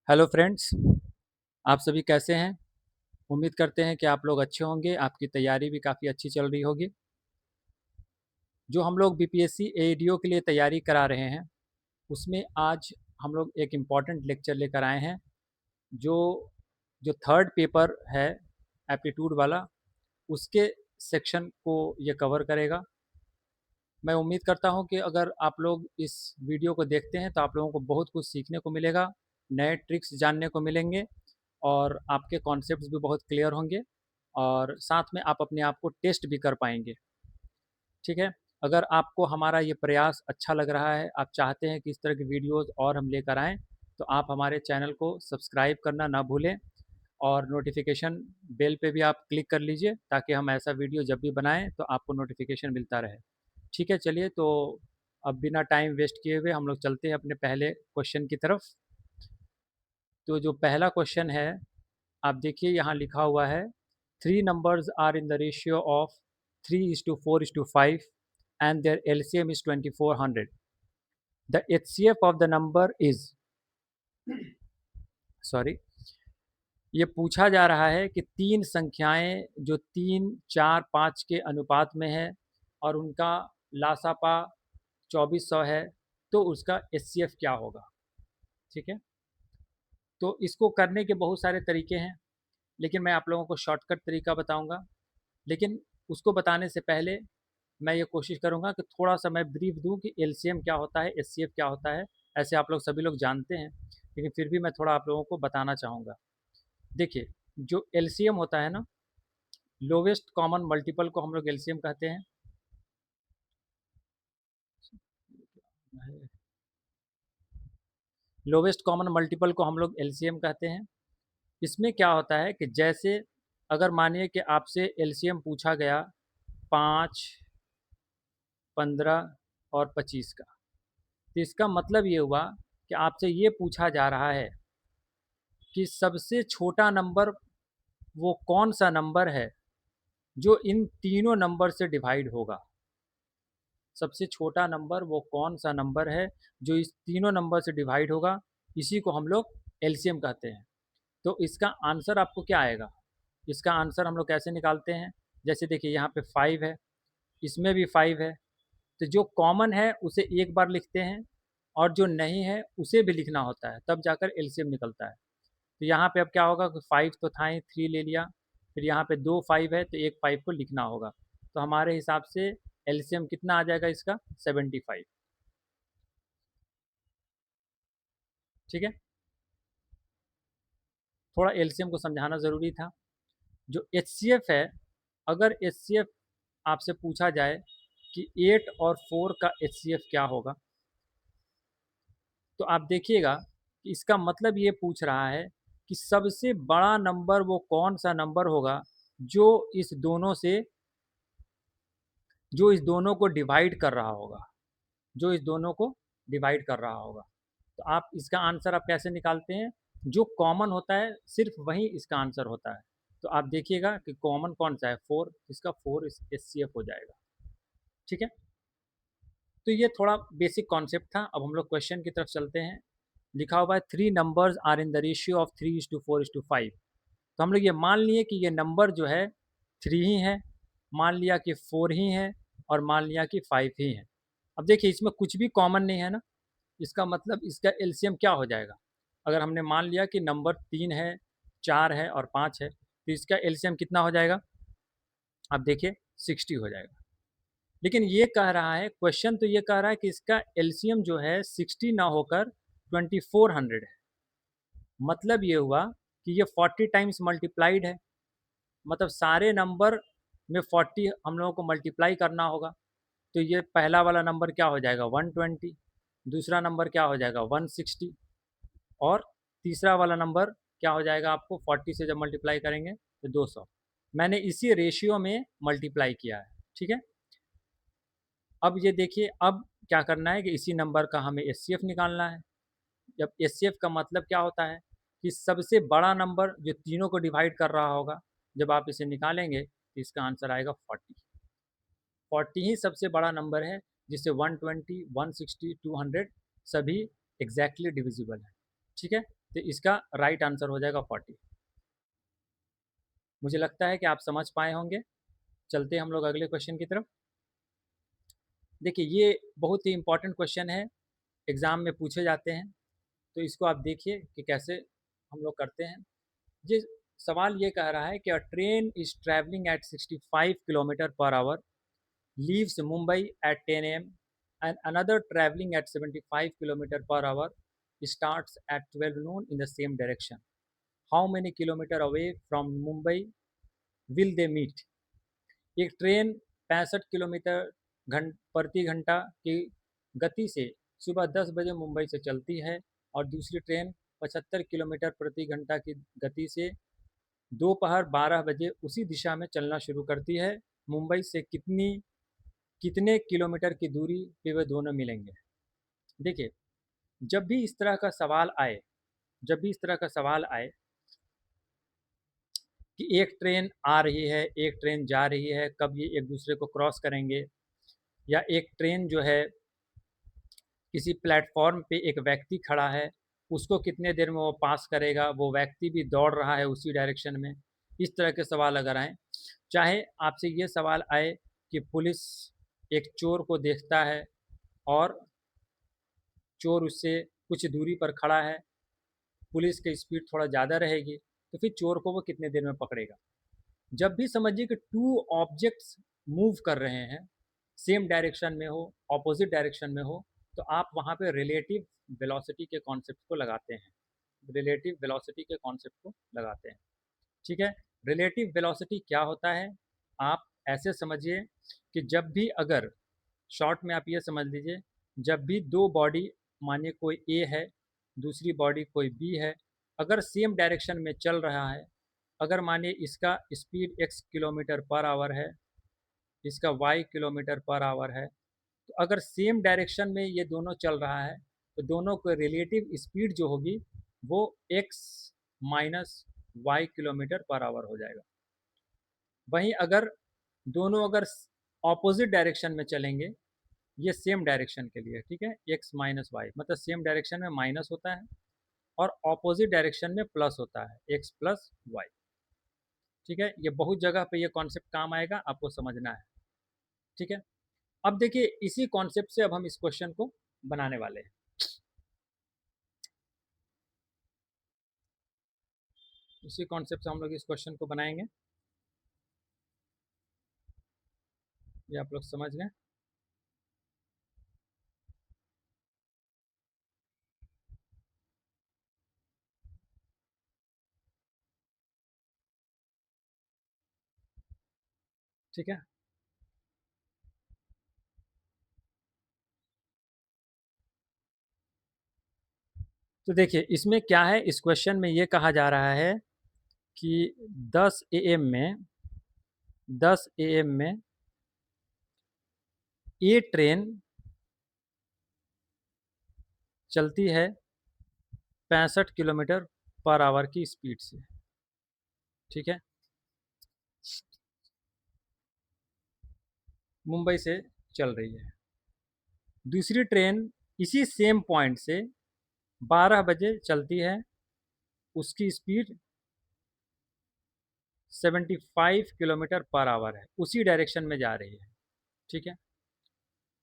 Hello friends, आप सभी कैसे हैं? उम्मीद करते हैं कि आप लोग अच्छे होंगे, आपकी तैयारी भी काफ़ी अच्छी चल रही होगी। जो हम लोग बीपीएससी एईडीओ के लिए तैयारी करा रहे हैं, उसमें आज हम लोग एक इम्पॉर्टेंट लेक्चर लेकर आए हैं, जो जो थर्ड पेपर है एप्टीट्यूड वाला, उसके सेक्शन को ये कवर करेगा। मैं उम्मीद करता हूँ कि अगर आप लोग इस वीडियो को देखते हैं, तो आप लोगों को बहुत कुछ सीखने को मिलेगा, नए ट्रिक्स जानने को मिलेंगे और आपके कॉन्सेप्ट्स भी बहुत क्लियर होंगे और साथ में आप अपने आप को टेस्ट भी कर पाएंगे। ठीक है। अगर आपको हमारा ये प्रयास अच्छा लग रहा है, आप चाहते हैं कि इस तरह की वीडियोस और हम लेकर आएँ, तो आप हमारे चैनल को सब्सक्राइब करना ना भूलें और नोटिफिकेशन बेल पे भी आप क्लिक कर लीजिए, ताकि हम ऐसा वीडियो जब भी बनाएं तो आपको नोटिफिकेशन मिलता रहे। ठीक है, चलिए तो अब बिना टाइम वेस्ट किए हुए हम लोग चलते हैं अपने पहले क्वेश्चन की तरफ। तो जो पहला क्वेश्चन है, आप देखिए यहाँ लिखा हुआ है, three numbers are in the ratio of 3:4:5 and their LCM is 2400। The HCF of the number is, sorry, ये पूछा जा रहा है कि तीन संख्याएं जो 3, 4, 5 के अनुपात में है और उनका लासापा 2400 है, तो उसका एचसीएफ क्या होगा। ठीक है। तो इसको करने के बहुत सारे तरीके हैं, लेकिन मैं आप लोगों को शॉर्टकट तरीका बताऊंगा। लेकिन उसको बताने से पहले मैं ये कोशिश करूंगा कि थोड़ा सा मैं ब्रीफ दूं कि एलसीएम क्या होता है, एचसीएफ क्या होता है। ऐसे आप लोग सभी लोग जानते हैं, लेकिन फिर भी मैं थोड़ा आप लोगों को बताना चाहूँगा। देखिए, जो एलसीएम होता है ना, लोवेस्ट कॉमन मल्टीपल को हम लोग एलसीएम कहते हैं। लोवेस्ट कॉमन मल्टीपल को हम लोग एलसीएम कहते हैं। इसमें क्या होता है कि जैसे अगर मानिए कि आपसे एलसीएम पूछा गया 5, 15 और 25 का, तो इसका मतलब ये हुआ कि आपसे ये पूछा जा रहा है कि सबसे छोटा नंबर वो कौन सा नंबर है जो इन तीनों नंबर से डिवाइड होगा। सबसे छोटा नंबर वो कौन सा नंबर है जो इस तीनों नंबर से डिवाइड होगा, इसी को हम लोग एलसीएम कहते हैं। तो इसका आंसर आपको क्या आएगा, इसका आंसर हम लोग कैसे निकालते हैं। जैसे देखिए यहाँ पे 5 है, इसमें भी 5 है, तो जो कॉमन है उसे एक बार लिखते हैं और जो नहीं है उसे भी लिखना होता है, तब जाकर एलसीएम निकलता है। तो यहाँ पे अब क्या होगा कि 5 तो था ही, 3 ले लिया, फिर यहाँ पे 2 5 है तो एक 5 को लिखना होगा। तो हमारे हिसाब से एलसीएम कितना आ जाएगा इसका, 75। ठीक है। थोड़ा एलसीएम को समझाना ज़रूरी था। जो एचसीएफ है, अगर एचसीएफ आपसे पूछा जाए कि 8 और 4 का एचसीएफ क्या होगा, तो आप देखिएगा कि इसका मतलब ये पूछ रहा है कि सबसे बड़ा नंबर वो कौन सा नंबर होगा जो इस दोनों से, जो इस दोनों को डिवाइड कर रहा होगा, जो इस दोनों को डिवाइड कर रहा होगा। तो आप इसका आंसर आप कैसे निकालते हैं, जो कॉमन होता है सिर्फ वही इसका आंसर होता है। तो आप देखिएगा कि कॉमन कौन सा है, 4, इसका 4 एचसीएफ हो जाएगा। ठीक है। तो ये थोड़ा बेसिक कॉन्सेप्ट था। अब हम लोग क्वेश्चन की तरफ चलते हैं। लिखा हुआ है, three numbers are in the ratio of 3:4:5। तो हम लोग ये मान लिए कि ये नंबर जो है 3 ही है, मान लिया कि 4 ही है और मान लिया कि 5 ही है। अब देखिए इसमें कुछ भी कॉमन नहीं है ना, इसका मतलब इसका एलसीएम क्या हो जाएगा। अगर हमने मान लिया कि नंबर 3 है, 4 है और 5 है, तो इसका एलसीएम कितना हो जाएगा, आप देखिए 60 हो जाएगा। लेकिन ये कह रहा है, क्वेश्चन तो ये कह रहा है कि इसका एलसीएम जो है 60 ना होकर 2400 है। मतलब ये हुआ कि ये 40 टाइम्स मल्टीप्लाइड है। मतलब सारे नंबर में 40 हम लोगों को मल्टीप्लाई करना होगा। तो ये पहला वाला नंबर क्या हो जाएगा, 120, दूसरा नंबर क्या हो जाएगा 160, और तीसरा वाला नंबर क्या हो जाएगा, आपको 40 से जब मल्टीप्लाई करेंगे तो 200। मैंने इसी रेशियो में मल्टीप्लाई किया है। ठीक है। अब ये देखिए, अब क्या करना है कि इसी नंबर का हमें एचसीएफ निकालना है। जब एचसीएफ का मतलब क्या होता है कि सबसे बड़ा नंबर जो तीनों को डिवाइड कर रहा होगा, जब आप इसे निकालेंगे तो इसका आंसर आएगा 40। 40 ही सबसे बड़ा नंबर है जिससे 120, 160, 200 सभी एग्जैक्टली डिविजिबल है। ठीक है, तो इसका राइट आंसर हो जाएगा 40। मुझे लगता है कि आप समझ पाए होंगे। चलते हैं हम लोग अगले क्वेश्चन की तरफ। देखिए ये बहुत ही इंपॉर्टेंट क्वेश्चन है, एग्ज़ाम में पूछे जाते हैं, तो इसको आप देखिए कि कैसे हम लोग करते हैं। ये सवाल ये कह रहा है कि अ train is travelling eight 65 kilometre per our leaves Mumbai at 10 a.m. and another traveling at 75 km per hour starts at 12 noon in the same direction. How many kilometer away from Mumbai will they meet? एक train 65 kilometre प्रति घंटा की गति से सुबह 10 बजे मुंबई से चलती है और दूसरी ट्रेन 75 किलोमीटर प्रति घंटा की गति से दोपहर 12 बजे उसी दिशा में चलना शुरू करती है। मुंबई से कितने किलोमीटर की दूरी पे वे दोनों मिलेंगे? देखिए, जब भी इस तरह का सवाल आए जब भी इस तरह का सवाल आए कि एक ट्रेन आ रही है, एक ट्रेन जा रही है, कब ये एक दूसरे को क्रॉस करेंगे, या एक ट्रेन जो है किसी प्लेटफॉर्म पे एक व्यक्ति खड़ा है, उसको कितने देर में वो पास करेगा, वो व्यक्ति भी दौड़ रहा है उसी डायरेक्शन में, इस तरह के सवाल अगर आएँ, चाहे आपसे ये सवाल आए कि पुलिस एक चोर को देखता है और चोर उससे कुछ दूरी पर खड़ा है, पुलिस की स्पीड थोड़ा ज़्यादा रहेगी, तो फिर चोर को वो कितने देर में पकड़ेगा। जब भी समझिए कि टू ऑब्जेक्ट्स मूव कर रहे हैं, सेम डायरेक्शन में हो, ऑपोजिट डायरेक्शन में हो, तो आप वहाँ पे रिलेटिव वेलोसिटी के कॉन्सेप्ट को लगाते हैं। रिलेटिव वेलोसिटी के कॉन्सेप्ट को लगाते हैं। ठीक है, रिलेटिव वेलोसिटी क्या होता है? आप ऐसे समझिए कि जब भी अगर शॉर्ट में आप ये समझ लीजिए, जब भी दो बॉडी, मानिए कोई ए है, दूसरी बॉडी कोई बी है, अगर सेम डायरेक्शन में चल रहा है, अगर मानिए इसका speed x kilometre per our है, इसका y किलोमीटर पर आवर है, तो अगर सेम डायरेक्शन में ये दोनों चल रहा है, तो दोनों को रिलेटिव स्पीड जो होगी वो x minus y kilometre per hour हो जाएगा। वहीं अगर दोनों ऑपोजिट डायरेक्शन में चलेंगे, ये सेम डायरेक्शन के लिए, ठीक है, एक्स माइनस वाई मतलब सेम डायरेक्शन में माइनस होता है और ऑपोजिट डायरेक्शन में प्लस होता है, एक्स प्लस वाई। ठीक है, ये बहुत जगह पे ये कॉन्सेप्ट काम आएगा, आपको समझना है। ठीक है, अब देखिए इसी कॉन्सेप्ट से अब हम इस क्वेश्चन को बनाने वाले हैं। इसी कॉन्सेप्ट से हम लोग इस क्वेश्चन को बनाएंगे, ये आप लोग समझ गए। ठीक है, तो देखिए इसमें क्या है, इस क्वेश्चन में ये कहा जा रहा है कि 10 एएम में 10 एएम में ये ट्रेन चलती है 65 किलोमीटर पर आवर की स्पीड से। ठीक है, मुंबई से चल रही है। दूसरी ट्रेन इसी सेम पॉइंट से 12 बजे चलती है, उसकी स्पीड 75 किलोमीटर पर आवर है, उसी डायरेक्शन में जा रही है। ठीक है,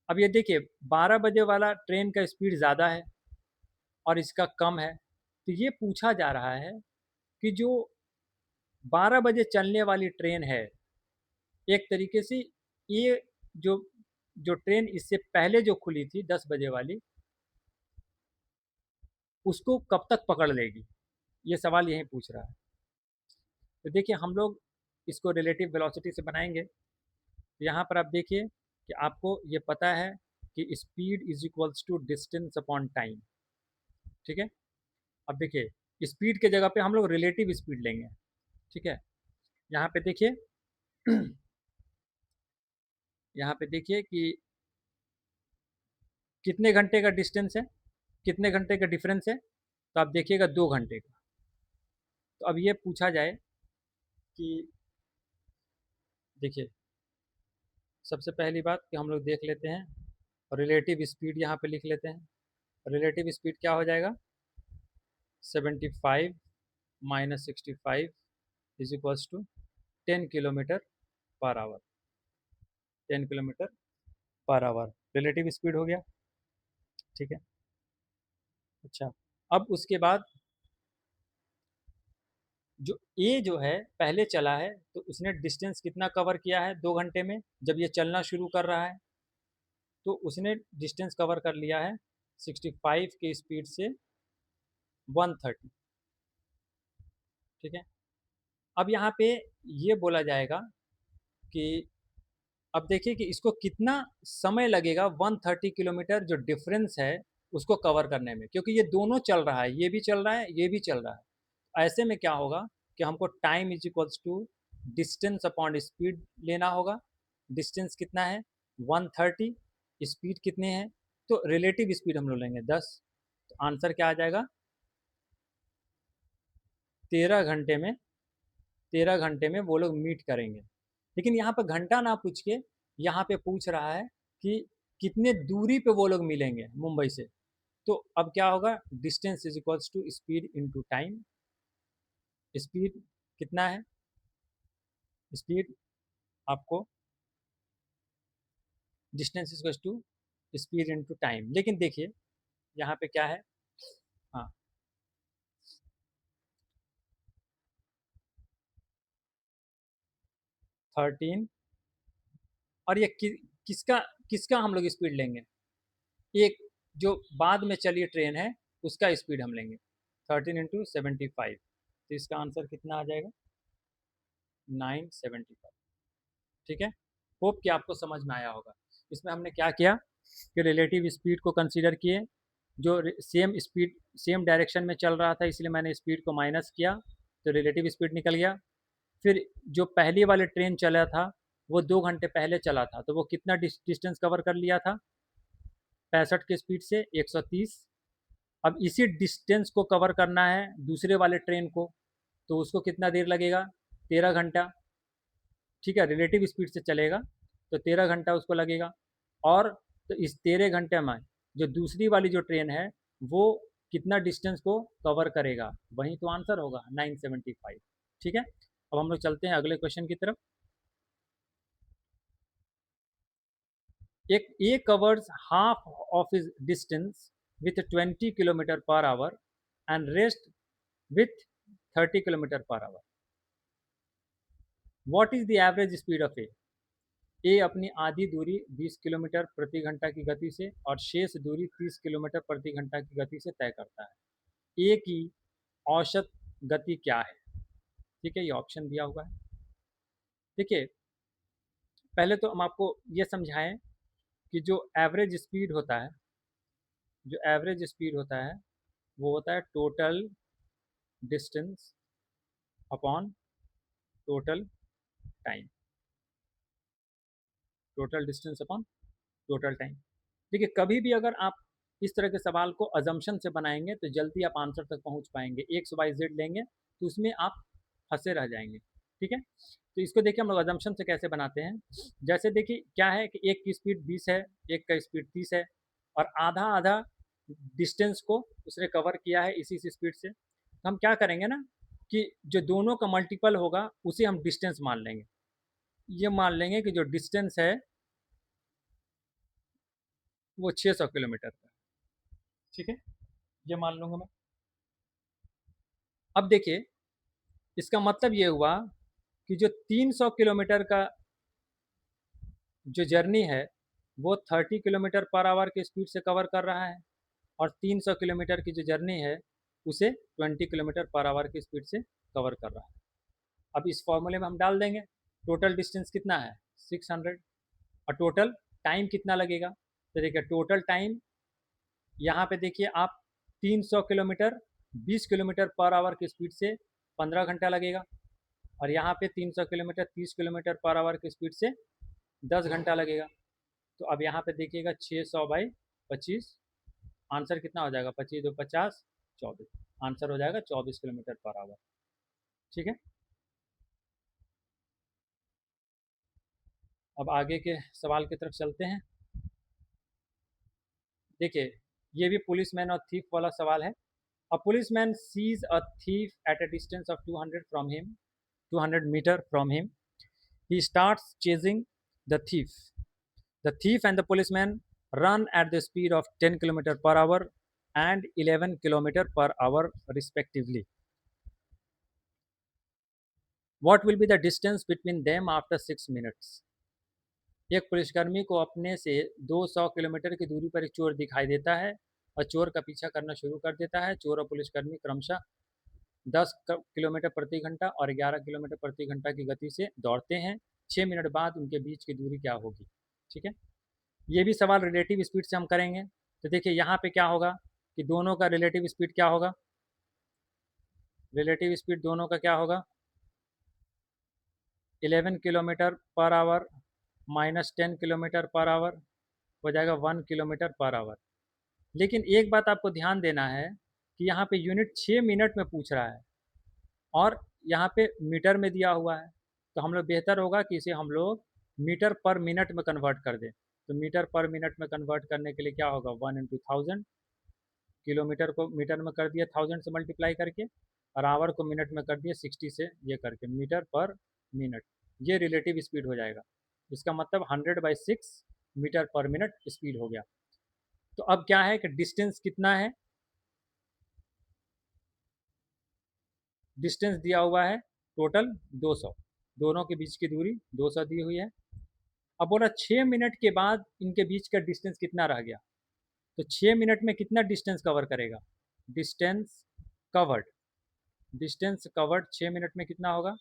अब ये देखिए 12 बजे वाला ट्रेन का स्पीड ज़्यादा है और इसका कम है, तो ये पूछा जा रहा है कि जो 12 बजे चलने वाली ट्रेन है, एक तरीके से ये जो जो ट्रेन इससे पहले जो खुली थी 10 बजे वाली, उसको कब तक पकड़ लेगी, ये सवाल यही पूछ रहा है। तो देखिए हम लोग इसको रिलेटिव वेलोसिटी से बनाएंगे। यहाँ पर आप देखिए कि आपको ये पता है कि speed is equals to distance upon time. ठीक है, अब देखिए स्पीड के जगह पे हम लोग रिलेटिव स्पीड लेंगे। ठीक है, यहाँ पे देखिए यहाँ पे देखिए कि कितने घंटे का डिस्टेंस है, कितने घंटे का डिफरेंस है, तो आप देखिएगा 2 घंटे का। तो अब ये पूछा जाए कि देखिए सबसे पहली बात कि हम लोग देख लेते हैं रिलेटिव स्पीड, यहाँ पे लिख लेते हैं। रिलेटिव स्पीड क्या हो जाएगा, 75 minus 65 is equals to 10 kilometre per hour. 10 kilometre per hour relative speed हो गया। ठीक है। अच्छा, अब उसके बाद जो ए जो है पहले चला है, तो उसने डिस्टेंस कितना कवर किया है 2 घंटे में, जब ये चलना शुरू कर रहा है तो उसने डिस्टेंस कवर कर लिया है 65 की स्पीड से 130। ठीक है। अब यहाँ पे ये बोला जाएगा कि अब देखिए कि इसको कितना समय लगेगा 130 किलोमीटर जो डिफरेंस है उसको कवर करने में, क्योंकि ये दोनों चल रहा है, ये भी चल रहा है, ये भी चल रहा है। ऐसे में क्या होगा कि हमको time is equals to distance upon speed लेना होगा। डिस्टेंस कितना है 130, स्पीड कितनी है, तो रिलेटिव स्पीड हम लोग लेंगे 10। तो आंसर क्या आ जाएगा 13 घंटे में, 13 घंटे में वो लोग मीट करेंगे। लेकिन यहाँ पर घंटा ना पूछ के यहाँ पे पूछ रहा है कि कितने दूरी पे वो लोग मिलेंगे मुंबई से। तो अब क्या होगा distance is equals to speed into time. Speed कितना है, स्पीड आपको distance is equals to speed into time. लेकिन देखिए यहाँ पे क्या है, हाँ 13, और ये किसका किसका हम लोग स्पीड लेंगे, एक जो बाद में चली ट्रेन है उसका स्पीड हम लेंगे 13 × 75। तो इसका आंसर कितना आ जाएगा 975। ठीक है। होप कि आपको समझ में आया होगा। इसमें हमने क्या किया कि रिलेटिव स्पीड को कंसीडर किए, जो सेम स्पीड सेम डायरेक्शन में चल रहा था इसलिए मैंने स्पीड को माइनस किया तो रिलेटिव स्पीड निकल गया। फिर जो पहली वाली ट्रेन चला था वो 2 घंटे पहले चला था, तो वो कितना डिस्टेंस कवर कर लिया था 65 की स्पीड से 130। अब इसी डिस्टेंस को कवर करना है दूसरे वाले ट्रेन को, तो उसको कितना देर लगेगा 13 घंटा। ठीक है, रिलेटिव स्पीड से चलेगा तो 13 घंटा उसको लगेगा। और तो इस 13 घंटे में जो दूसरी वाली जो ट्रेन है वो कितना डिस्टेंस को कवर करेगा, वही तो आंसर होगा 975। ठीक है। अब हम लोग चलते हैं अगले क्वेश्चन की तरफ। एक A covers half of is distance with 20 kilometre per hour and rest with 30 kilometre per hour. What is the average speed of A अपनी आधी दूरी 20 किलोमीटर प्रति घंटा की गति से और शेष दूरी 30 किलोमीटर प्रति घंटा की गति से तय करता है। ए की औसत गति क्या है। ठीक है, ये ऑप्शन दिया हुआ है। देखिए पहले तो हम आपको ये समझाएं कि जो एवरेज स्पीड होता है, जो एवरेज स्पीड होता है वो होता है total distance upon total time. Total distance upon total time. देखिए कभी भी अगर आप इस तरह के सवाल को अजम्पशन से बनाएंगे तो जल्दी आप आंसर तक पहुंच पाएंगे। एक्स वाई जेड लेंगे तो उसमें आप फंसे रह जाएंगे। ठीक है। तो इसको देखिए हम लोग अजम्पशन से कैसे बनाते हैं। जैसे देखिए क्या है कि एक की स्पीड 20 है, एक का स्पीड 30 है, और आधा आधा डिस्टेंस को उसने कवर किया है इसी स्पीड से। तो हम क्या करेंगे ना कि जो दोनों का मल्टीपल होगा उसे हम डिस्टेंस मान लेंगे। ये मान लेंगे कि जो डिस्टेंस है वो 600 किलोमीटर का। ठीक है, ये मान लूंगा मैं। अब देखिए इसका मतलब ये हुआ कि जो 300 किलोमीटर का जो जर्नी है वो 30 किलोमीटर पर आवर की स्पीड से कवर कर रहा है, और 300 किलोमीटर की जो जर्नी है उसे 20 किलोमीटर पर आवर की स्पीड से कवर कर रहा है। अब इस फॉर्मूले में हम डाल देंगे टोटल डिस्टेंस कितना है 600, और टोटल टाइम कितना लगेगा। तो देखिए टोटल टाइम यहाँ पे देखिए आप 300 किलोमीटर 20 किलोमीटर पर आवर की स्पीड से 15 घंटा लगेगा, और यहाँ पे 300 किलोमीटर 30 किलोमीटर पर आवर की स्पीड से 10 घंटा लगेगा। तो अब यहाँ पे देखिएगा 600/25, आंसर कितना हो जाएगा 25 दो 50, 24। आंसर हो जाएगा 24 किलोमीटर पर आवर। ठीक है। अब आगे के सवाल की तरफ चलते हैं। देखिए ये भी पुलिस मैन और थीफ वाला सवाल है। A policeman sees a thief at a distance of 200 meter from him. He starts chasing the thief. The thief and the policeman run at the speed of 10 km per hour and 11 km per hour respectively. What will be the distance between them after 6 minutes? एक पुलिसकर्मी को अपने से 200 kilometre की दूरी पर एक चोर दिखाई देता है और चोर का पीछा करना शुरू कर देता है। चोर और पुलिसकर्मी क्रमशः 10 किलोमीटर प्रति घंटा और 11 किलोमीटर प्रति घंटा की गति से दौड़ते हैं। 6 मिनट बाद उनके बीच की दूरी क्या होगी? ठीक है, ये भी सवाल रिलेटिव स्पीड से हम करेंगे। तो देखिए यहाँ पे क्या होगा कि दोनों का रिलेटिव स्पीड क्या होगा? रिलेटिव स्पीड दोनों का क्या होगा? 11 kilometre per our minus 10 kilometre per hour हो जाएगा 1 किलोमीटर पर आवर। लेकिन एक बात आपको ध्यान देना है कि यहाँ पे यूनिट 6 मिनट में पूछ रहा है और यहाँ पे मीटर में दिया हुआ है। तो हम लोग बेहतर होगा कि इसे हम लोग मीटर पर मिनट में कन्वर्ट कर दें। तो मीटर पर मिनट में कन्वर्ट करने के लिए क्या होगा? 1 इंटू 1000, किलोमीटर को मीटर में कर दिया 1000 से मल्टीप्लाई करके, और आवर को मिनट में कर दिया 60 से ये करके, मीटर पर मिनट। ये रिलेटिव स्पीड हो जाएगा। इसका मतलब 100/6 मीटर पर मिनट स्पीड हो गया। तो अब क्या है कि डिस्टेंस कितना है? डिस्टेंस दिया हुआ है टोटल 200, दोनों के बीच की दूरी 200 दी हुई है। अब बोला 6 मिनट के बाद इनके बीच का डिस्टेंस कितना रह गया? तो 6 मिनट में कितना डिस्टेंस कवर करेगा? Distance covered, distance covered 6 minute में कितना होगा?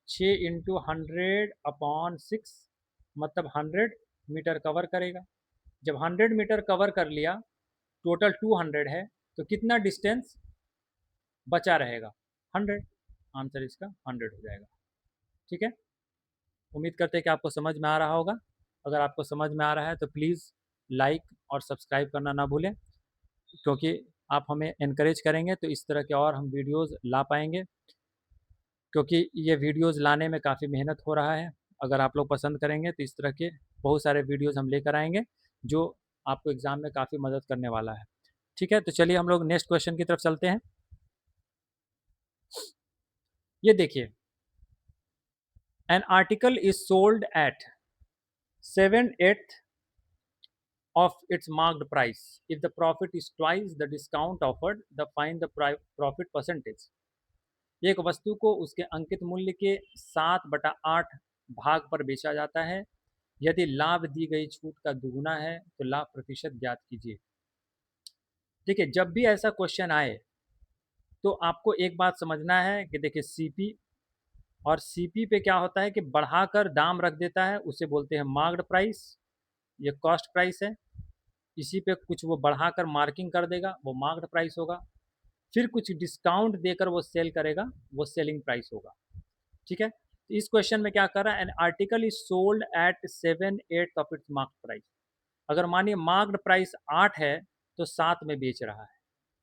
6 इंटू 100/6 मतलब 100 मीटर कवर करेगा। जब 100 मीटर कवर कर लिया, टोटल 200 है, तो कितना डिस्टेंस बचा रहेगा? 100। आंसर इसका 100 हो जाएगा। ठीक है, उम्मीद करते हैं कि आपको समझ में आ रहा होगा। अगर आपको समझ में आ रहा है तो प्लीज़ लाइक और सब्सक्राइब करना ना भूलें, क्योंकि आप हमें इनकरेज करेंगे तो इस तरह के और हम वीडियोज़ ला पाएंगे, क्योंकि ये वीडियोज़ लाने में काफ़ी मेहनत हो रहा है। अगर आप लोग पसंद करेंगे तो इस तरह के बहुत सारे वीडियोज़ हम लेकर आएंगे जो आपको एग्ज़ाम में काफ़ी मदद करने वाला है। ठीक है, तो चलिए हम लोग नेक्स्ट क्वेश्चन की तरफ चलते हैं। ये देखिए, an article is sold at 7/8 of its marked price. If the profit is twice the discount offered, the find the profit percentage. एक वस्तु को उसके अंकित मूल्य के 7/8 भाग पर बेचा जाता है। यदि लाभ दी गई छूट का दुगुना है तो लाभ प्रतिशत ज्ञात कीजिए। देखिए, जब भी ऐसा क्वेश्चन आए तो आपको एक बात समझना है कि देखिए सीपी, और सीपी पे क्या होता है कि बढ़ाकर दाम रख देता है, उसे बोलते हैं मार्क्ड प्राइस। ये कॉस्ट प्राइस है। इसी पे कुछ वो बढ़ाकर मार्किंग कर देगा, वो मार्क्ड प्राइस होगा। फिर कुछ डिस्काउंट देकर वो सेल करेगा, वो सेलिंग प्राइस होगा। ठीक है, तो इस क्वेश्चन में क्या कर रहा है? An article is sold at 7/8 of its marked price. अगर मानिए मार्क्ड प्राइस 8 है तो 7 में बेच रहा है।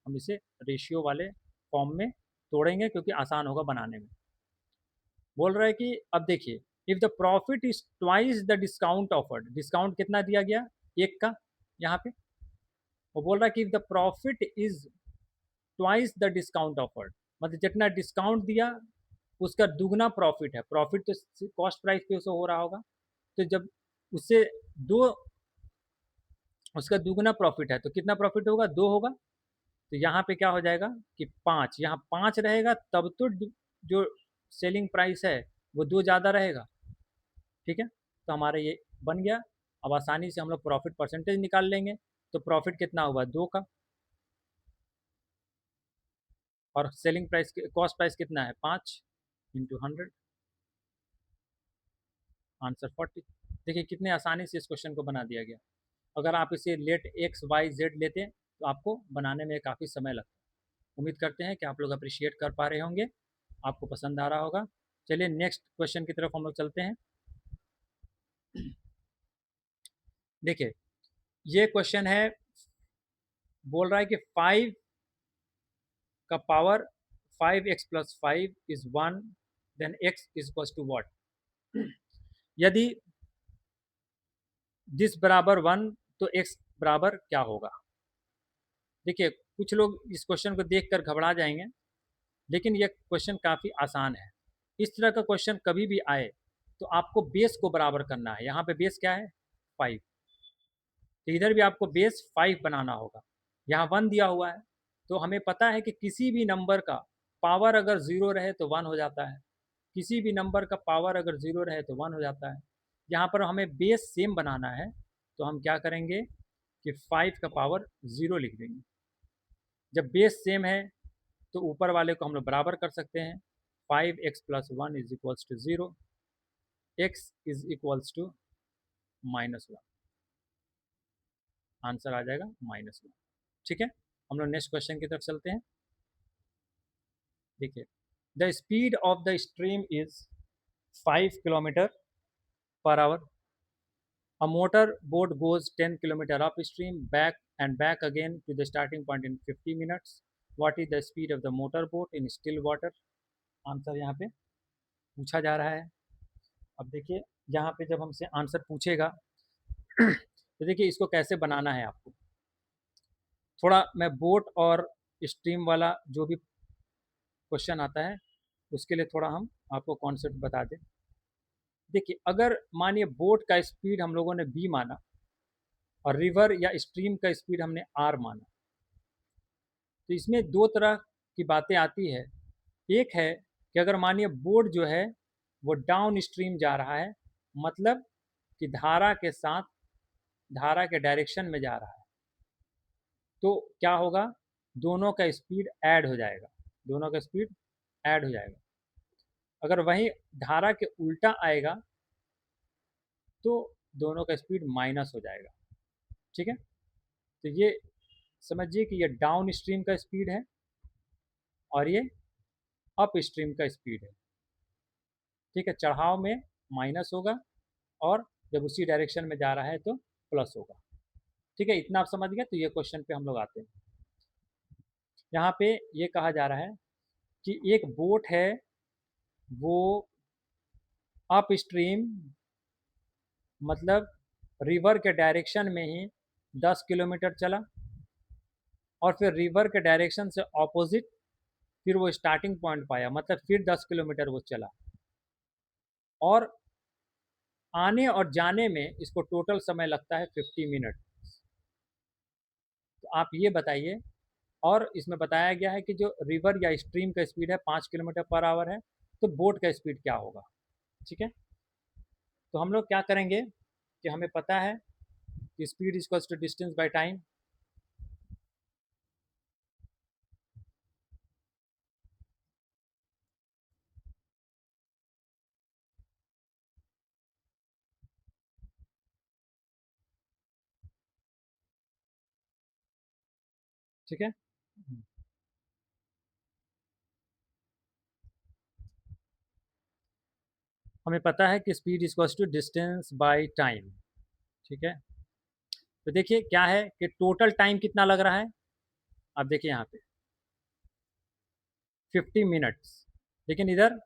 हम इसे रेशियो वाले फॉर्म में तोड़ेंगे क्योंकि आसान होगा बनाने में। बोल रहा है कि अब देखिए, if the profit is twice the discount offered, discount कितना दिया गया? 1 का। यहाँ पे वो बोल रहा है कि if the profit is twice the discount offered, मतलब जितना डिस्काउंट दिया उसका दुगना प्रॉफिट है। प्रॉफिट तो कॉस्ट प्राइस पे से हो रहा होगा, तो जब उससे दो, उसका दुगना प्रॉफिट है तो कितना प्रॉफिट होगा? 2 होगा। तो यहाँ पे क्या हो जाएगा कि 5, यहाँ 5 रहेगा तब तो जो सेलिंग प्राइस है वो 2 ज़्यादा रहेगा। ठीक है, तो हमारा ये बन गया। अब आसानी से हम लोग प्रॉफिट परसेंटेज निकाल लेंगे। तो प्रॉफिट कितना हुआ? 2 का, और सेलिंग प्राइस कॉस्ट प्राइस कितना है? 5 इंटू 100, आंसर 40। देखिए कितने आसानी से इस क्वेश्चन को बना दिया गया। अगर आप इसे लेट एक्स वाई जेड लेते तो आपको बनाने में काफ़ी समय लगता। उम्मीद करते हैं कि आप लोग अप्रिशिएट कर पा रहे होंगे, आपको पसंद आ रहा होगा। चलिए नेक्स्ट क्वेश्चन की तरफ हम लोग चलते हैं। देखिए, ये क्वेश्चन है, बोल रहा है कि 5 का power 5x + 5 is 1, then x is equal to what? यदि दिस बराबर 1 तो x बराबर क्या होगा? देखिए कुछ लोग इस क्वेश्चन को देखकर घबरा जाएंगे, लेकिन यह क्वेश्चन काफ़ी आसान है। इस तरह का क्वेश्चन कभी भी आए तो आपको बेस को बराबर करना है। यहाँ पे बेस क्या है? 5। तो इधर भी आपको बेस 5 बनाना होगा। यहाँ 1 दिया हुआ है, तो हमें पता है कि किसी भी नंबर का पावर अगर 0 रहे तो 1 हो जाता है, किसी भी नंबर का पावर अगर 0 रहे तो 1 हो जाता है। यहाँ पर हमें बेस सेम बनाना है, तो हम क्या करेंगे कि 5 का पावर 0 लिख देंगे। जब बेस सेम है तो ऊपर वाले को हम लोग बराबर कर सकते हैं। 5x+1 is equals to 0, x is equals to -1। Answer आ जाएगा -1। ठीक है, हम लोग नेक्स्ट क्वेश्चन की तरफ चलते हैं। देखिए, the speed of the stream is 5 kilometre per our. A motor boat goes 10 kilometer upstream back and back again to the starting point in 50 minutes. What is the speed of the motor boat in still water? Answer यहाँ पे पूछा जा रहा है। अब देखिए, यहाँ पे जब हमसे आंसर पूछेगा तो देखिए इसको कैसे बनाना है आपको। थोड़ा मैं बोट और स्ट्रीम वाला जो भी क्वेश्चन आता है उसके लिए थोड़ा हम आपको कॉन्सेप्ट बता दें। देखिए, अगर मानिए बोट का स्पीड हम लोगों ने b माना और रिवर या स्ट्रीम का स्पीड हमने r माना, तो इसमें दो तरह की बातें आती है। एक है कि अगर मानिए बोट जो है वो डाउन स्ट्रीम जा रहा है, मतलब कि धारा के साथ धारा के डायरेक्शन में जा रहा है, तो क्या होगा, दोनों का स्पीड ऐड हो जाएगा, दोनों का स्पीड ऐड हो जाएगा। अगर वहीं धारा के उल्टा आएगा तो दोनों का स्पीड माइनस हो जाएगा। ठीक है, तो ये समझिए कि ये डाउन स्ट्रीम का स्पीड है और ये अप स्ट्रीम का स्पीड है। ठीक है, चढ़ाव में माइनस होगा और जब उसी डायरेक्शन में जा रहा है तो प्लस होगा। ठीक है, इतना आप समझ गए। तो ये क्वेश्चन पे हम लोग आते हैं। यहाँ पे ये कहा जा रहा है कि एक बोट है, वो अप स्ट्रीम मतलब रिवर के डायरेक्शन में ही 10 किलोमीटर चला और फिर रिवर के डायरेक्शन से ऑपोजिट फिर वो स्टार्टिंग पॉइंट पाया, मतलब फिर 10 किलोमीटर वो चला और आने और जाने में इसको टोटल समय लगता है 50 मिनट। तो आप ये बताइए, और इसमें बताया गया है कि जो रिवर या स्ट्रीम का स्पीड है 5 किलोमीटर पर आवर है, तो बोट का स्पीड क्या होगा। ठीक है, तो हम लोग क्या करेंगे कि हमें पता है कि speed equals to distance by time. ठीक है, हमें पता है कि speed equals to distance by time. ठीक है, तो देखिए क्या है कि टोटल टाइम कितना लग रहा है। आप देखिए यहाँ पे 50 मिनट्स, लेकिन इधर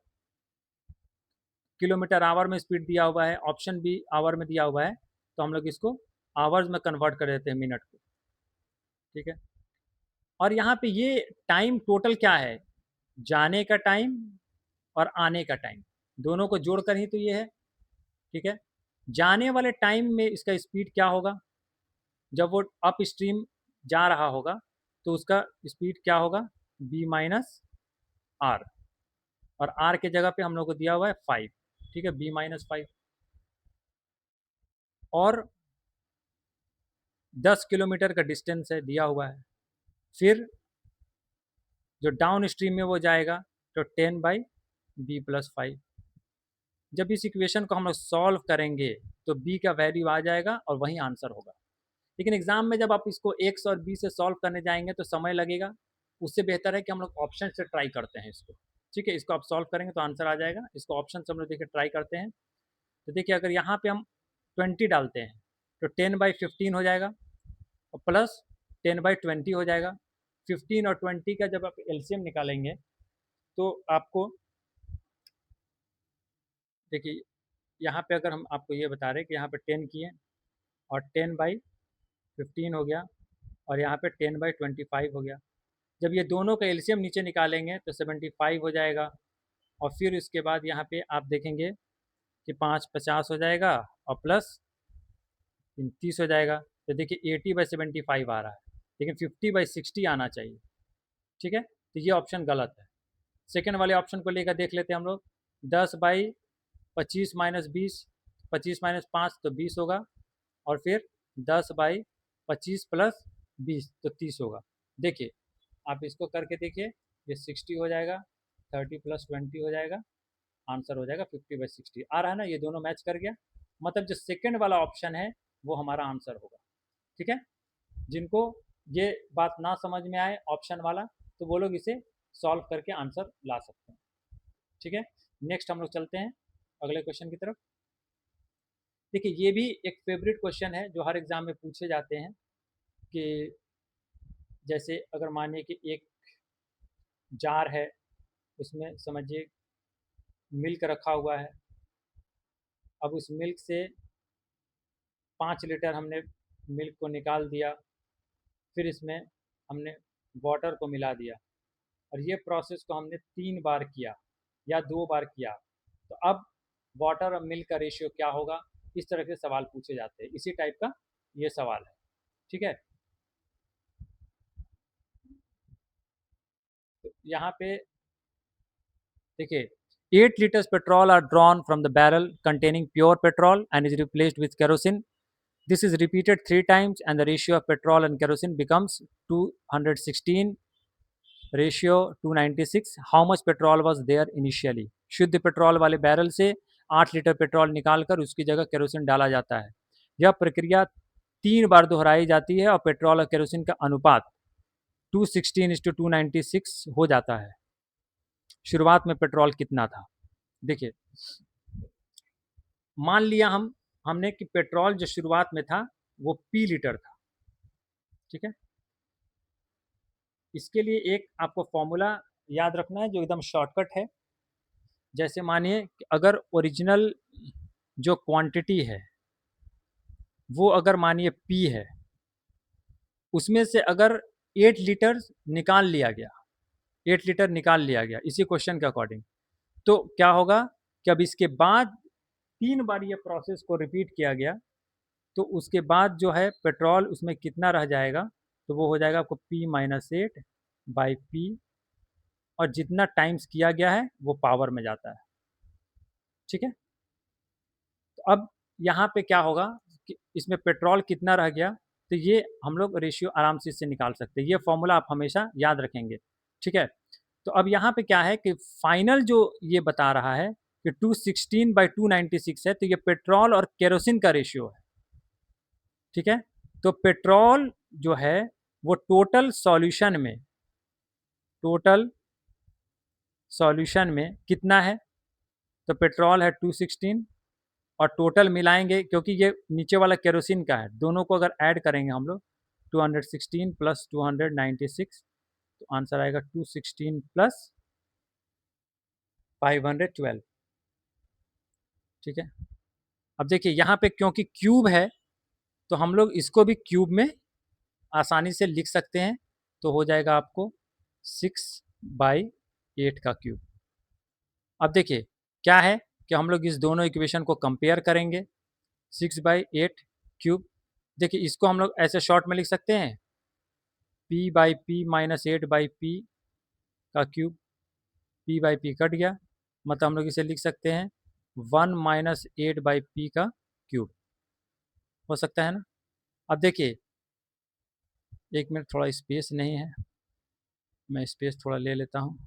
किलोमीटर आवर में स्पीड दिया हुआ है, ऑप्शन भी आवर में दिया हुआ है, तो हम लोग इसको आवर्स में कन्वर्ट कर देते हैं मिनट को। ठीक है, और यहाँ पे ये टाइम टोटल क्या है, जाने का टाइम और आने का टाइम, दोनों को जोड़कर ही तो ये है। ठीक है, जाने वाले टाइम में इसका स्पीड क्या होगा, जब वो अप स्ट्रीम जा रहा होगा तो उसका स्पीड क्या होगा, b-r, और r के जगह पे हम लोग को दिया हुआ है 5। ठीक है, b-5 और 10 किलोमीटर का डिस्टेंस है दिया हुआ है। फिर जो डाउन स्ट्रीम में वो जाएगा तो 10/b+5। जब इस इक्वेशन को हम लोग सॉल्व करेंगे तो b का वैल्यू आ जाएगा और वही आंसर होगा। लेकिन एग्जाम में जब आप इसको x और b से सॉल्व करने जाएंगे तो समय लगेगा, उससे बेहतर है कि हम लोग ऑप्शन से ट्राई करते हैं इसको। ठीक है, इसको आप सॉल्व करेंगे तो आंसर आ जाएगा। इसको ऑप्शन से हम लोग देखिए ट्राई करते हैं। तो देखिए अगर यहाँ पे हम 20 डालते हैं तो 10/15 हो जाएगा और प्लस 10/20 हो जाएगा। 15 और 20 का जब आप एलसीएम निकालेंगे तो आपको देखिए, यहाँ पे अगर हम आपको ये बता रहे हैं कि यहाँ पे 10 किए और 10/15 हो गया और यहाँ पे 10/25 हो गया। जब ये दोनों का एलसीएम नीचे निकालेंगे तो 75 हो जाएगा। और फिर इसके बाद यहाँ पे आप देखेंगे कि 5 50 हो जाएगा और प्लस 30 हो जाएगा। तो देखिए 80/75 आ रहा है, लेकिन 50/60 आना चाहिए। ठीक है, तो ये ऑप्शन गलत है। सेकेंड वाले ऑप्शन को लेकर देख लेते हैं हम लोग। 10/25 - 20, 25 - 5 तो 20 होगा, और फिर 10/25 + 20 तो 30 होगा। देखिए आप इसको करके देखिए, ये 60 हो जाएगा, 30 + 20 हो जाएगा, आंसर हो जाएगा 50/60। आ रहा है ना, ये दोनों मैच कर गया। मतलब जो सेकेंड वाला ऑप्शन है वो हमारा आंसर होगा। ठीक है, जिनको ये बात ना समझ में आए ऑप्शन वाला, तो वो लोग इसे सॉल्व करके आंसर ला सकते हैं। ठीक है, नेक्स्ट हम लोग चलते हैं अगले क्वेश्चन की तरफ। देखिए ये भी एक फेवरेट क्वेश्चन है जो हर एग्जाम में पूछे जाते हैं कि जैसे अगर मानिए कि एक जार है, उसमें समझिए मिल्क रखा हुआ है। अब उस मिल्क से 5 लीटर हमने मिल्क को निकाल दिया, फिर इसमें हमने वाटर को मिला दिया, और ये प्रोसेस को हमने 3 बार किया या 2 बार किया। तो अब वाटर और मिल्क का रेशियो क्या होगा? इस तरह के सवाल पूछे जाते हैं, इसी टाइप का ये सवाल है। ठीक है, तो यहाँ पे देखिए 8 liters petrol are drawn from the barrel containing pure petrol and is replaced with kerosene. This is repeated 3 times and the ratio of petrol and kerosene becomes 216 ratio 296. How much petrol was there initially? शुद्ध petrol वाले barrel से 8 litre petrol निकालकर उसकी जगह kerosene डाला जाता है। यह प्रक्रिया 3 बार दोहराई जाती है और पेट्रोल और केरोसिन का अनुपात 216:296 हो जाता है। शुरुआत में पेट्रोल कितना था? देखिए मान लिया हमने कि पेट्रोल जो शुरुआत में था वो पी लीटर था। ठीक है, इसके लिए एक आपको फॉर्मूला याद रखना है जो एकदम शॉर्टकट है। जैसे मानिए कि अगर ओरिजिनल जो क्वांटिटी है वो अगर मानिए पी है, उसमें से अगर 8 लीटर निकाल लिया गया, 8 लीटर निकाल लिया गया इसी क्वेश्चन के अकॉर्डिंग, तो क्या होगा कि अब इसके बाद 3 बार ये प्रोसेस को रिपीट किया गया, तो उसके बाद जो है पेट्रोल उसमें कितना रह जाएगा? तो वो हो जाएगा आपको P-8/P, और जितना टाइम्स किया गया है वो पावर में जाता है। ठीक है, तो अब यहाँ पे क्या होगा कि इसमें पेट्रोल कितना रह गया, तो ये हम लोग रेशियो आराम से इससे निकाल सकते हैं। ये फॉर्मूला आप हमेशा याद रखेंगे। ठीक है, तो अब यहाँ पे क्या है कि फाइनल जो ये बता रहा है कि 216/296 है, तो ये पेट्रोल और केरोसिन का रेशियो है। ठीक है, तो पेट्रोल जो है वो टोटल सॉल्यूशन में कितना है? तो पेट्रोल है 216, और टोटल मिलाएंगे क्योंकि ये नीचे वाला केरोसिन का है, दोनों को अगर ऐड करेंगे हम लोग 216 + 296, तो आंसर आएगा 216 + 512। ठीक है, अब देखिए यहाँ पे क्योंकि क्यूब है तो हम लोग इसको भी क्यूब में आसानी से लिख सकते हैं। तो हो जाएगा आपको 6/8 का क्यूब। अब देखिए क्या है कि हम लोग इस दोनों इक्वेशन को कंपेयर करेंगे। 6/8 क्यूब, देखिए इसको हम लोग ऐसे शॉर्ट में लिख सकते हैं, P/P - 8/P का क्यूब। P/P कट गया, मतलब हम लोग इसे लिख सकते हैं 1 - 8/P का क्यूब। हो सकता है ना? अब देखिए 1 मिनट, थोड़ा स्पेस नहीं है, मैं स्पेस थोड़ा ले लेता हूँ।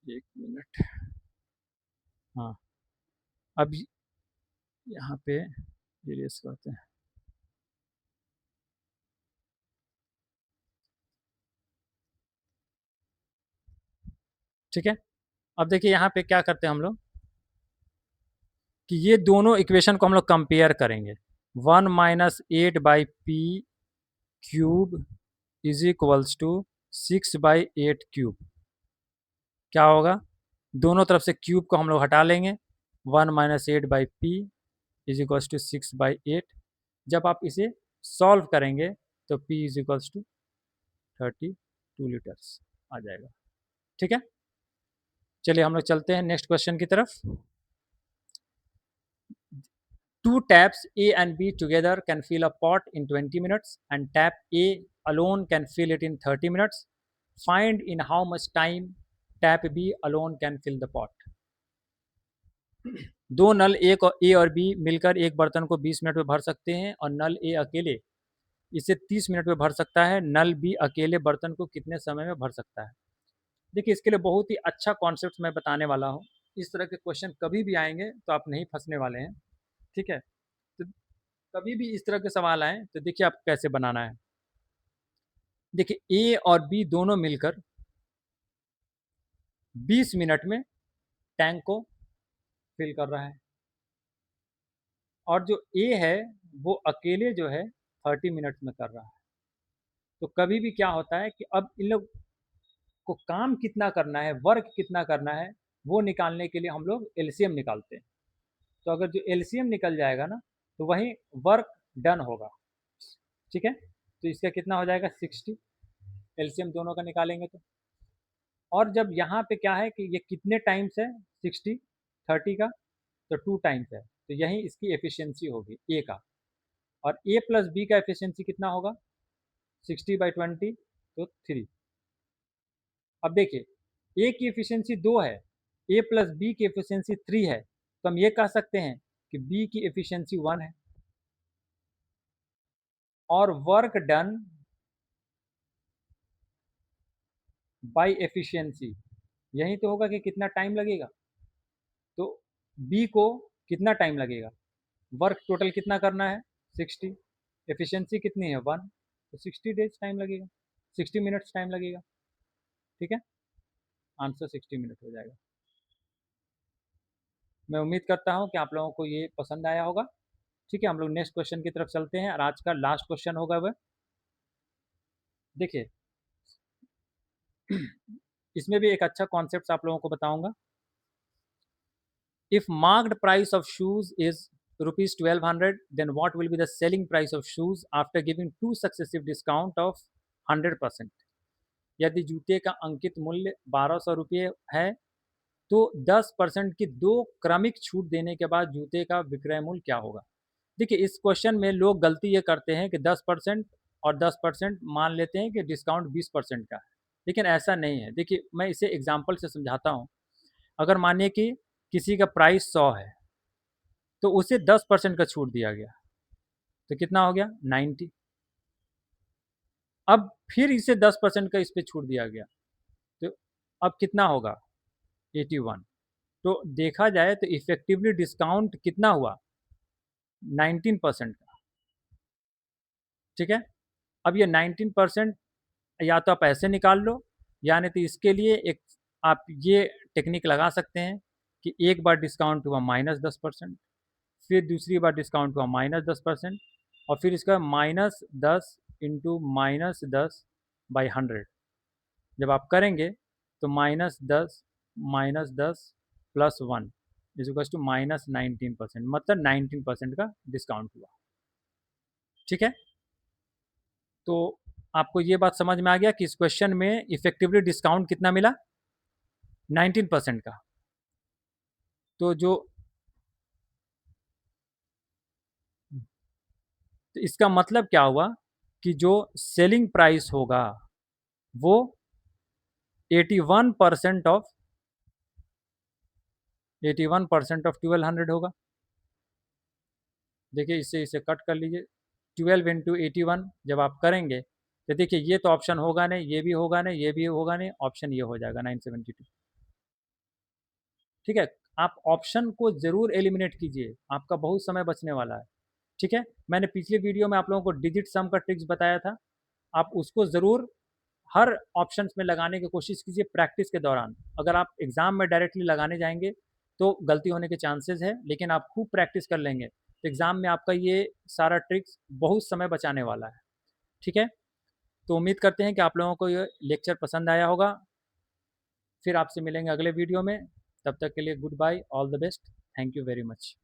1 मिनट। हाँ, अब यहाँ पे इरेज करते हैं। ठीक है, अब देखिए यहाँ पे क्या करते हैं हम लोग कि ये दोनों इक्वेशन को हम लोग कंपेयर करेंगे। 1 - 8/P cube is equals to 6/8 cube. क्या होगा? दोनों तरफ से क्यूब को हम लोग हटा लेंगे। 1 - 8/P इज इक्वल्स टू 6/8। जब आप इसे सॉल्व करेंगे तो P is equals to 32 litres आ जाएगा। ठीक है, चलिए हम लोग चलते हैं नेक्स्ट क्वेश्चन की तरफ। Two taps A and B together can fill a pot in 20 minutes and tap A alone can fill it in 30 minutes. Find in how much time tap B alone can fill the pot. दो नल ए और B मिलकर एक बर्तन को 20 minute में भर सकते हैं और नल ए अकेले इसे 30 मिनट में भर सकता है। नल बी अकेले बर्तन को कितने समय में भर सकता है? देखिए, इसके लिए बहुत ही अच्छा कॉन्सेप्ट मैं बताने वाला हूँ। इस तरह के क्वेश्चन कभी भी आएंगे तो आप नहीं फंसने वाले हैं। ठीक है, तो कभी भी इस तरह के सवाल आए तो देखिए आप कैसे बनाना है। देखिए, ए और बी दोनों मिलकर 20 मिनट में टैंक को फिल कर रहा है और जो ए है वो अकेले जो है 30 मिनट में कर रहा है। तो कभी भी क्या होता है कि अब इन लोग को काम कितना करना है, वर्क कितना करना है, वो निकालने के लिए हम लोग एलसीएम निकालते हैं। तो अगर जो एलसीएम निकल जाएगा ना तो वही वर्क डन होगा। ठीक है, तो इसका कितना हो जाएगा 60, एलसीएम दोनों का निकालेंगे तो। और जब यहाँ पे क्या है कि ये कितने टाइम्स है 60 30 का, तो 2 टाइम्स है, तो यही इसकी एफिशिएंसी होगी ए का। और ए प्लस बी का एफिशिएंसी कितना होगा 60/20 तो 3। अब देखिए ए की एफिशिएंसी 2 है, ए प्लस बी की एफिशिएंसी 3 है, तो हम ये कह सकते हैं कि बी की एफिशिएंसी 1 है और वर्क डन बाय एफिशिएंसी यही तो होगा कि कितना टाइम लगेगा। तो बी को कितना टाइम लगेगा, वर्क टोटल कितना करना है 60, एफिशिएंसी कितनी है 1, तो 60 डेज टाइम लगेगा, 60 मिनट्स टाइम लगेगा। ठीक है, आंसर 60 मिनट हो जाएगा। मैं उम्मीद करता हूँ कि आप लोगों को ये पसंद आया होगा। ठीक है, हम लोग नेक्स्ट क्वेश्चन की तरफ चलते हैं और आज का लास्ट क्वेश्चन होगा वह देखिए इसमें भी एक अच्छा कॉन्सेप्ट आप लोगों को बताऊंगा। If marked price of shoes is rupees 1200, then what will be the selling price of shoes after giving two successive discount of 100%? यदि जूते का अंकित मूल्य 1200 रुपये है तो 10% की दो क्रमिक छूट देने के बाद जूते का विक्रय मूल्य क्या होगा? देखिए, इस क्वेश्चन में लोग गलती ये करते हैं कि 10% और 10% मान लेते हैं कि डिस्काउंट 20% का है, लेकिन ऐसा नहीं है। देखिए, मैं इसे एग्जाम्पल से समझाता हूँ। अगर मानिए कि किसी का प्राइस 100 है तो उसे 10% का छूट दिया गया तो कितना हो गया 90। अब फिर इसे 10% का इस पे छूट दिया गया तो अब कितना होगा 81। तो देखा जाए तो इफेक्टिवली डिस्काउंट कितना हुआ 19% का। ठीक है, अब ये 19% या तो आप ऐसे निकाल लो या नहीं तो इसके लिए एक आप ये टेक्निक लगा सकते हैं कि एक बार डिस्काउंट हुआ -10%, फिर दूसरी बार डिस्काउंट हुआ -10% और फिर इसका -10 इंटू -10/100 जब आप करेंगे तो -10 -10 प्लस 1 इज इक्वल टू -19%, मतलब 19% का डिस्काउंट हुआ। ठीक है, तो आपको ये बात समझ में आ गया कि इस क्वेश्चन में इफेक्टिवली डिस्काउंट कितना मिला 19% का। तो जो तो इसका मतलब क्या हुआ कि जो सेलिंग प्राइस होगा वो 81% ऑफ 1200 होगा। देखिए, इसे इसे कट कर लीजिए, 12 इंटू 81 जब आप करेंगे तो देखिए ये तो ऑप्शन होगा नहीं, ये भी होगा नहीं, ये भी होगा नहीं, ऑप्शन ये हो जाएगा 972। ठीक है, आप ऑप्शन को ज़रूर एलिमिनेट कीजिए, आपका बहुत समय बचने वाला है। ठीक है, मैंने पिछले वीडियो में आप लोगों को डिजिट सम का ट्रिक्स बताया था, आप उसको ज़रूर हर ऑप्शंस में लगाने की कोशिश कीजिए प्रैक्टिस के दौरान। अगर आप एग्ज़ाम में डायरेक्टली लगाने जाएंगे तो गलती होने के चांसेस है, लेकिन आप खूब प्रैक्टिस कर लेंगे तो एग्ज़ाम में आपका ये सारा ट्रिक्स बहुत समय बचाने वाला है। ठीक है, तो उम्मीद करते हैं कि आप लोगों को ये लेक्चर पसंद आया होगा। फिर आपसे मिलेंगे अगले वीडियो में, तब तक के लिए good bye, all the best, thank you very much.